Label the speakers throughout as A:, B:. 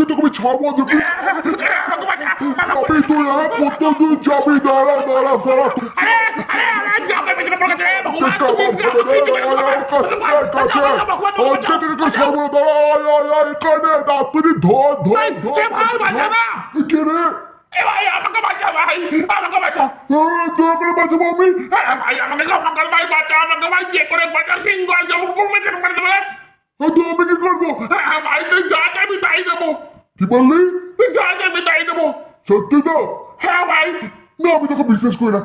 A: তোকে আমি ছাড়বো দেখবি। তুই প্রত্যেকদিন যাবি, দাঁড়া দাঁড়া সারা আমি কি করবো? কি বললি? সত্যি তো? না আমি তোকে বিশ্বাস করি না।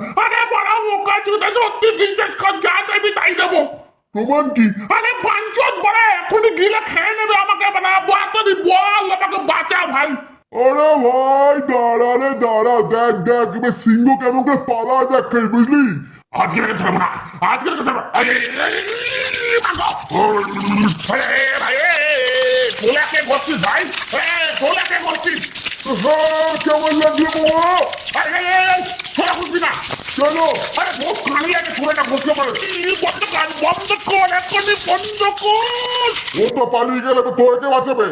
A: প্রমাণ কি? আরে ভাই দাঁড়া রে দাঁড়া, দেখ দেখ এবার সিংহ কেমন করে পালা দেখ, বুঝলি?
B: আজকে ছাড়বো না, আজকে ছাড়বো। তোলাকে করছিস ভাই, তোলাকে করছিস।
A: কেমন লাগলো বাবা?
B: ছোড়া বুঝবি না
A: কেন?
B: আরে বহুত কালি আগে ছোড়াটা বসতে পারে। বন্ধ কর, বন্ধ কর, এখনই বন্ধ কর।
A: ও তো পালিয়ে গেলে তো তোকে বাঁচাবে,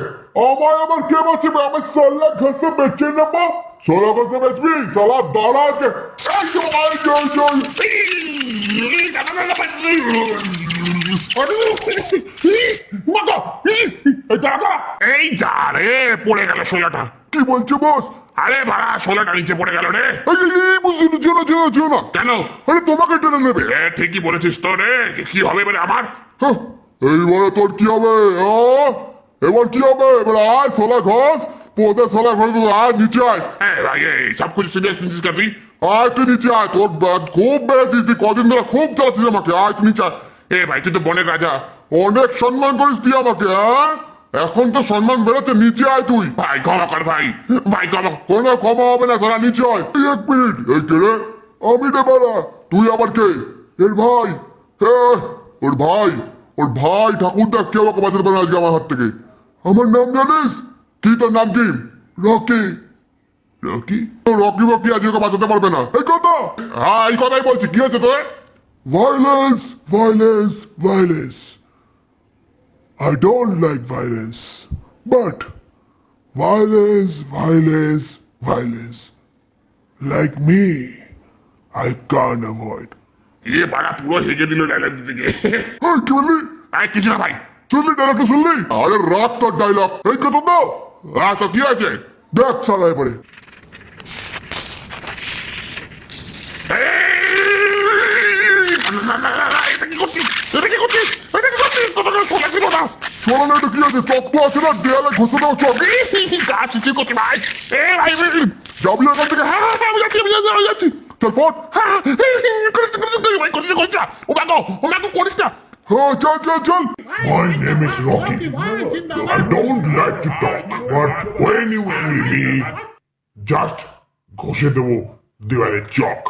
A: আমায় আবার কে বাঁচাবে? আমি সাল্লা ঘষে বেঁচে নেবো। সোলা ঘষে বেচবি? সালা দাঁড়া আজকে।
B: এই যা রে, পড়ে গেল শোলাটা।
A: কি বলছো বস?
B: আরে বাড়া, শোলাটা নিচে পড়ে গেল রে।
A: যেও না।
B: কেন?
A: আরে তোমাকে টেনে নেবে।
B: ঠিকই বলেছিস তো রে। কি হবে এবারে আমার?
A: এইবারে তোর কি হবে? এবার কি হবে? এবার আয় সোলা ঘষ, পোদে সোলা ঘষ, আয় নিচে আয়।
B: ভাই এই সব কিছু সিরিয়াস নিচ্ছিস কেন তুই?
A: আয় তুই নিচে আয়, তোর খুব বেড়েছিস তুই, কদিন ধরে খুব চালাচ্ছিস আমাকে। আয় তুই নিচে আয়।
B: ভাই তুই তো বনের রাজা,
A: অনেক সম্মান করিস তুই আমাকে। এখন তো সম্মান বেড়েছে, নিচে আয় তুই।
B: ভাই ক্ষমা কর ভাই, ভাই ক্ষমা।
A: কোনো ক্ষমা হবে না, সারা নিচে আয়। এক মিনিট, এই কে রে? আমি রে বাড়া, তুই আবার কে? এর ভাই? ওর ভাই, ওর ভাই ঠাকুরদা কেউ আমাকে বাঁচাতে পারে না আজকে আমার হাত থেকে। আমার নাম জানিস? কি তোর নাম কি? রকি। রকি? রকি বকি আজকে ওকে বাঁচাতে পারবে না। এই কথা? হ্যাঁ এই কথাই বলছি। কি হয়েছে তোর? Violence, violence, violence. I don't like violence, but violence, violence, violence. Like me, I can't avoid.
B: বাড়া পুরো হেগে দিল ডায়লগ দিকে।
A: কি বললি?
B: কিছু না ভাই।
A: শুনলি ডায়লগটা শুনলি? আরে রাত তোর ডায়লগ। এই কথা তো? তো কি আছে? দেখ সারা এবারে। শোনা এটা কি আছে? চক তো আছে না, দেয়ালে ঘষে দাও চক। যাবি এখান থেকে?
B: আমি যাচ্ছি।
A: চল ফট।
B: করিস না।
A: চল চল চল। My name is Rocky. I don't like to talk, but when you angry me, just ঘষে দেবো দেওয়ালে চক।